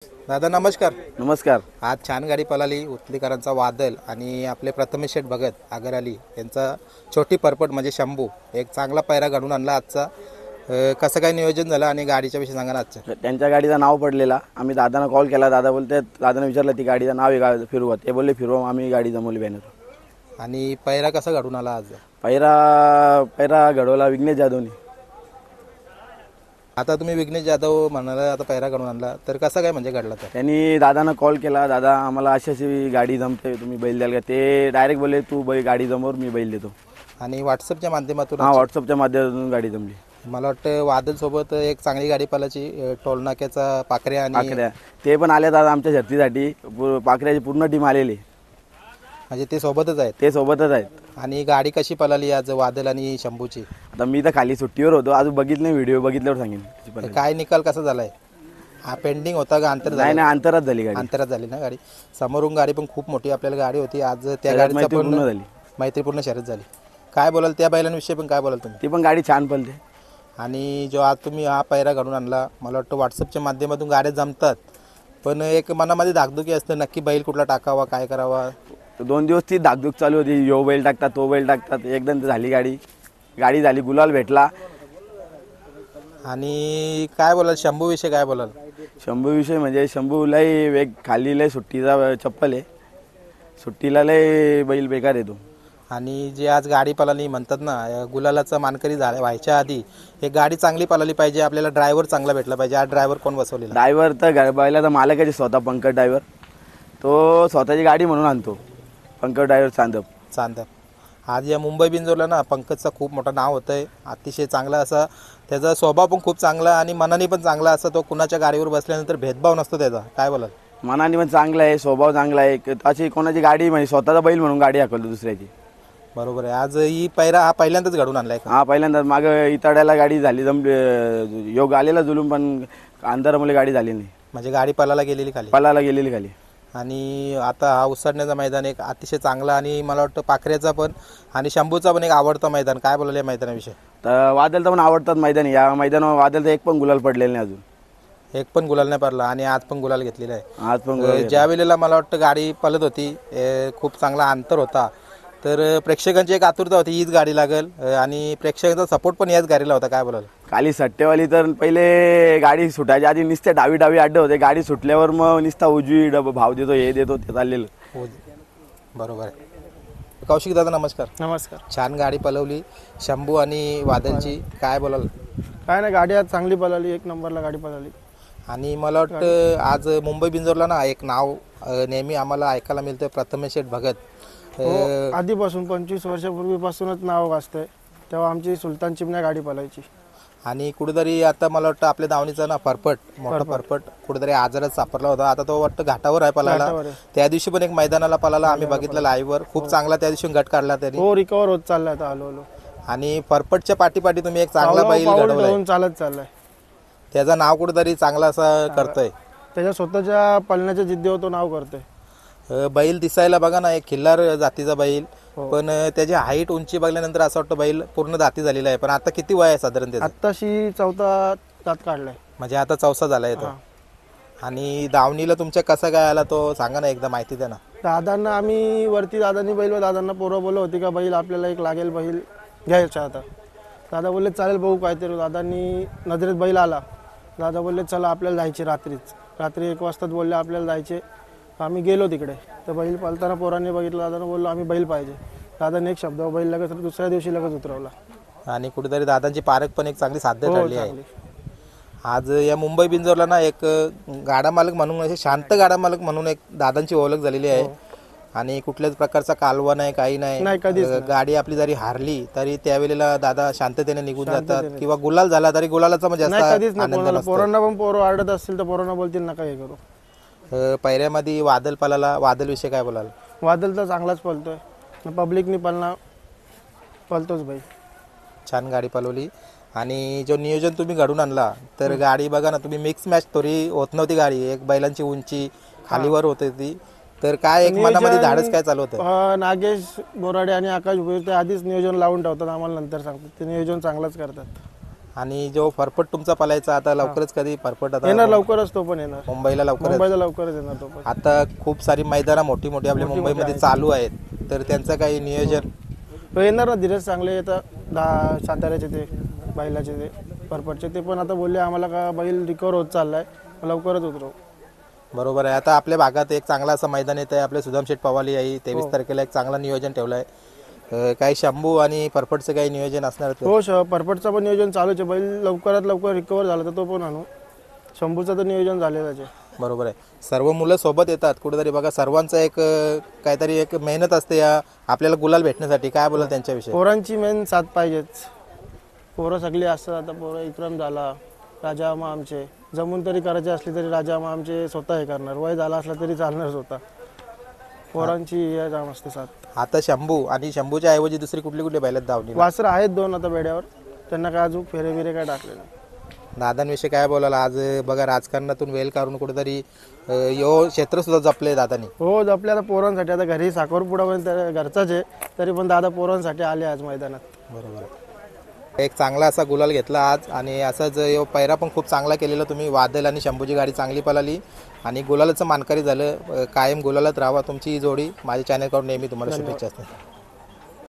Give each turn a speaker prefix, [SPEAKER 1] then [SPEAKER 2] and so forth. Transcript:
[SPEAKER 1] दादा नमस्कार.
[SPEAKER 2] नमस्कार.
[SPEAKER 1] आज छान गाडी पळाली. उतलीकरांचा वादल आणि आपले प्रथमेश शेठ भगत आगरआली यांचा छोटी परपट म्हणजे शंभू एक चांगला पैरा घडून आणला आजचा. कसं काय नियोजन झालं आणि गाडीच्या विषयी सांगा ना आजचं.
[SPEAKER 2] त्यांच्या गाडीचं नाव पडलेला. आम्ही दादांना कॉल केला. दादा बोलते, दादाने विचारलं ती गाडीचं नाव आहे का फिरवा. ते बोलले फिरवा. आम्ही गाडी जमवली बॅनर.
[SPEAKER 1] आणि पैरा कसा घडून आला आज.
[SPEAKER 2] पैरा घडवला विघ्नेश जाधवनी.
[SPEAKER 1] आता तुम्ही विघ्नेश जाधव म्हणाला आता पैरा घडून आणला तर कसं काय म्हणजे घडला तर.
[SPEAKER 2] त्यांनी दादांना कॉल केला. दादा आम्हाला अशी अशी गाडी जमते, तुम्ही बैल द्याल का. ते डायरेक्ट बोलले तू गाडी जमवर, मी बैल देतो.
[SPEAKER 1] आणि व्हॉट्सअपच्या माध्यमातून.
[SPEAKER 2] हां, व्हॉट्सअपच्या माध्यमातून गाडी जमली.
[SPEAKER 1] मला वाटतं वादल सोबत एक चांगली गाडी पळायची टोलनाक्याचा पाखऱ्या आणि
[SPEAKER 2] ते पण आले दादा आमच्या शर्तीसाठी. पाखऱ्याची पूर्ण टीम आलेली.
[SPEAKER 1] म्हणजे ते सोबतच आहेत.
[SPEAKER 2] ते सोबतच आहेत.
[SPEAKER 1] आणि गाडी कशी पळाली आज वादल आणि शंभूची.
[SPEAKER 2] आता मी तर खाली सुट्टीवर होतो, अजून बघितलं व्हिडिओ बघितल्यावर सांगेन.
[SPEAKER 1] काय निकाल कसा झालाय. हा पेंडिंग होता का अंतर.
[SPEAKER 2] नाही अंतरात झाली गाडी.
[SPEAKER 1] अंतरात झाली ना गाडी. समोरून गाडी पण खूप मोठी आपल्याला गाडी होती आज. त्या गाडीचा पण
[SPEAKER 2] झाली
[SPEAKER 1] मैत्रीपूर्ण शर्यत झाली. काय बोलाल त्या बैलांविषयी पण काय बोलाल तुम्ही.
[SPEAKER 2] ती पण गाडी छान पळते.
[SPEAKER 1] आणि जो आज तुम्ही हा पैरा घडून आणला, मला वाटतं व्हॉट्सअपच्या माध्यमातून गाड्या जमतात पण एक मनामध्ये धाकधुकी असते नक्की बैल कुठला टाकावा काय करावा.
[SPEAKER 2] 2 दिवस ती धाकधूक चालू होती. यो बैल टाकतात तो बैल टाकतात. एकदम झाली गाडी झाली. गुलाल भेटला.
[SPEAKER 1] आणि काय बोलाल शंभू विषयी काय बोलाल.
[SPEAKER 2] शंभू विषय म्हणजे शंभू लय वेग खाली लय सुट्टीचा चप्पल आहे. सुट्टीला लय बैल बेकार येतो.
[SPEAKER 1] आणि जे आज गाडी पळाली म्हणतात ना गुलालाचा मानकरी झाला व्हायच्या आधी एक गाडी चांगली पळाली पाहिजे. आपल्याला ड्रायव्हर चांगला भेटला पाहिजे. आज ड्रायव्हर कोण बसवलेला.
[SPEAKER 2] ड्रायव्हर तर बैलाचा मालकाची स्वतः पंकज ड्रायव्हर. तो स्वतःची गाडी म्हणून आणतो. पंकज ड्रायव्हर चांदप. आज या मुंबई बिंजोरला ना पंकजचं खूप मोठं नाव होतं आहे. अतिशय चांगला असा त्याचा स्वभाव पण खूप चांगला आणि मनाने पण चांगला असा. तो कुणाच्या गाडीवर बसल्यानंतर भेदभाव नसतो त्याचा. काय बोलाल. मनाने पण चांगला आहे, स्वभाव चांगला आहे. अशी कोणाची गाडी म्हणजे स्वतःचा बैल म्हणून गाडी हाकलतो दुसऱ्याची.
[SPEAKER 1] बरोबर आहे. आज ही पैरा हा पहिल्यांदाच घडून आणलाय का.
[SPEAKER 2] हा पहिल्यांदाच. मागं इताड्याला गाडी झाली योग आलेला जुलूम, पण अंधारामुळे गाडी झाली नाही.
[SPEAKER 1] म्हणजे गाडी पळायला गेलेली खाली. आणि आता हा उसडण्याचा मैदान एक अतिशय चांगला आणि मला वाटतं पाखऱ्याचा पण आणि शंभूचा पण एक आवडतं मैदान. काय बोलाल या मैदानाविषयी.
[SPEAKER 2] तर वादलचं पण आवडतात मैदान. या मैदानावर वादलचा एक पण गुलाल पडलेला नाही अजून.
[SPEAKER 1] एक पण गुलाल नाही पडला आणि आज पण गुलाल घेतलेला आहे.
[SPEAKER 2] आज पण
[SPEAKER 1] ज्या वेळेला मला वाटतं गाडी पळत होती खूप चांगला अंतर होता तर प्रेक्षकांची एक आतुरता होती हीच गाडी लागेल आणि प्रेक्षकांचा सपोर्ट पण याच गाडीला होता. काय बोलाल.
[SPEAKER 2] खाली सट्टेवाली तर पहिले गाडी सुटायच्या आधी नुसते डावी अड्डे होते. गाडी सुटल्यावर मग नुसता उजवी भाव देतो हे देतो ते चाललेलं.
[SPEAKER 1] बरोबर आहे. कौशिक दादा नमस्कार.
[SPEAKER 3] नमस्कार.
[SPEAKER 1] छान गाडी पळवली शंभू आणि वादलची. काय बोलाल.
[SPEAKER 3] काय नाही, गाडी आज चांगली पळाली. एक नंबरला गाडी पळाली.
[SPEAKER 1] आणि मला वाटतं आज मुंबई बिंजोरला ना एक नाव नेहमी आम्हाला ऐकायला मिळतं प्रथमेश शेठ भगत.
[SPEAKER 3] आधीपासून 25 वर्षापूर्वीपासूनच नाव गाजतंय. तेव्हा आमची सुलतान चिमण्या गाडी पळायची.
[SPEAKER 1] आणि कुठेतरी आता मला वाटतं आपल्या दावणीचा ना मोठा परपट कुठेतरी आजारात सापडला होता. आता तो वाटतं घाटावर आहे पळायला. त्या दिवशी पण एक मैदानाला पळाला आम्ही बघितलं लाईव्हवर. खूप चांगला त्या दिवशी गट काढला त्यांनी.
[SPEAKER 3] हो, रिकवर होत चाललाय आता हळूहळू.
[SPEAKER 1] आणि परपटच्या पाठी तुम्ही एक चांगला बैल घडवलाय.
[SPEAKER 3] चालत चाललाय.
[SPEAKER 1] त्याचं नाव कुठेतरी चांगला असं करतोय.
[SPEAKER 3] त्याच्या स्वतःच्या पळण्याच्या जिद्दीवर तो नाव करतोय.
[SPEAKER 1] बैल दिसायला बघा ना एक खिल्लार जातीचा बैल पण त्याची हाईट उंची बघल्यानंतर असं वाटतं बैल पूर्ण जाती झालेला आहे. पण आता किती वय आहे साधारण त्याचं.
[SPEAKER 3] आत्ताशी 4था दात काढलाय.
[SPEAKER 1] म्हणजे आता 4सा झालाय तो. आणि दावणीला तुमच्या कसा काय आला तो सांगा ना एकदा माहिती द्या ना.
[SPEAKER 3] दादांना आम्ही वरती दादांनी बैल व दादांना पोरं बोलत होती का बैल आपल्याला एक लागेल बैल घ्यायचा. आता दादा बोलले चालेल बघू काहीतरी. दादांनी नजरेत बैल आला. दादा बोलले चला आपल्याला जायचे. रात्री 1 वाजताच बोलले आपल्याला जायचे. आम्ही गेलो तिकडे तर बैल पळताना पोरांनी बघितलं. दादाने बोललो आम्ही बैल पाहिजे. दादाने एक शब्द बैल लगेच दुसऱ्या दिवशी लगेच उतरवला.
[SPEAKER 1] आणि कुठेतरी दादांची पारख पण एक चांगली साध्य ठरली आहे. आज या मुंबई बिंजोरला ना एक गाडा मालक म्हणून असे शांत गाडा मालक म्हणून एक दादांची ओळख झालेली आहे. आणि कुठल्याच प्रकारचा कालवा नाही काही नाही. गाडी आपली जरी हारली तरी त्यावेळेला दादा शांततेने निघून जातात किंवा गुलाल झाला तरी गुलालाचा म्हणजे
[SPEAKER 3] पोरांना पण पोरं आडत असतील तर पोरांना बोलतील नका हे करू.
[SPEAKER 1] पैऱ्यामध्ये वादल पळाला. वादल विषय काय बोलाल.
[SPEAKER 3] वादल तर चांगलाच पळतोय. पब्लिकनी पळतोच बाई.
[SPEAKER 1] छान गाडी पळवली. आणि जो नियोजन तुम्ही घडून आणला तर गाडी बघा ना तुम्ही मिक्स मॅच थोडी होत नव्हती गाडी. एक बैलांची उंची खालीवर होत होती तर काय एक मनामध्ये धाडस काय चालू होतं.
[SPEAKER 3] नागेश बोराडे आणि आकाश भोईर ते आधीच नियोजन लावून ठेवतात. आम्हाला नंतर सांगतात. ते नियोजन चांगलंच करतात.
[SPEAKER 1] आणि जो फरफट तुमचा पलायचा आता लवकरच कधी फरफट आता
[SPEAKER 3] येणार लवकरच, तो पण येणार
[SPEAKER 1] मुंबईला लवकरच
[SPEAKER 3] मुंबईला लवकरच येणार तो पण.
[SPEAKER 1] आता खूप सारी मैदानं मोठी मोठी आपल्या मुंबईमध्ये चालू आहेत तर त्यांचं काही नियोजन
[SPEAKER 3] तो येणार ना, धीरज चांगले येतात साताऱ्याचे ते बैलाचे ते परपटचे ते पण आता बोलले आम्हाला का बैल रिकवर होत चाललाय, लवकरच उतरव.
[SPEAKER 1] बरोबर आहे. आता आपल्या भागात एक चांगला असं मैदान येत आहे आपले सुदाम शेठ पवाली आहे 23 तारखेला एक चांगला नियोजन ठेवलं आहे. काही शंभू आणि परपटचं काही नियोजन असणार आहे?
[SPEAKER 3] हो परपटचं पण नियोजन चालूच आहे. बैल लवकरात लवकर रिकवर झाला तर तो पण आणू. शंभूचं तर नियोजन झालेलंच आहे.
[SPEAKER 1] बरोबर आहे. सर्व मुलं सोबत येतात कुठेतरी बघा, सर्वांचं एक काहीतरी एक मेहनत असते या आपल्याला गुलाल भेटण्यासाठी. काय बोला त्यांच्याविषयी?
[SPEAKER 3] पोरांची मेन साथ पाहिजेच. पोरं सगळी असतात. आता पोरं विक्रम झाला, राजा आमा आमचे जमून तरी करायचे असले तरी राजा आमा आमचे स्वतः हे करणार. वय झाला असला तरी चालणार स्वतः. पोरांची हे जाम असते साथ.
[SPEAKER 1] आता शंभू आणि शंभूच्या ऐवजी दुसरी कुठली कुठली बैलात धावली?
[SPEAKER 3] वासरं आहेत 2 आता बेड्यावर. त्यांना काय अजून फेरे बिरे काय टाकले नाही.
[SPEAKER 1] दादांविषयी काय बोलायला? आज बघा राजकारणातून वेल काढून कुठेतरी यो क्षेत्र सुद्धा जपले दादानी.
[SPEAKER 3] हो जपले. आता पोरांसाठी आता घरी साखरपुडा पण घरचाच आहे तरी पण दादा पोरांसाठी आले आज मैदानात.
[SPEAKER 1] बरोबर आहे. एक चांगला असा गुलाल घेतला आज आणि असाच यो पैरा पण खूप चांगला केलेला तुम्ही. वादल आणि शंभूची गाडी चांगली पळाली आणि गुलालाचं मानकरी झालं. कायम गुलालात राहावा तुमची ही जोडी. माझ्या चॅनलकडून नेहमी तुम्हाला शुभेच्छा असतात.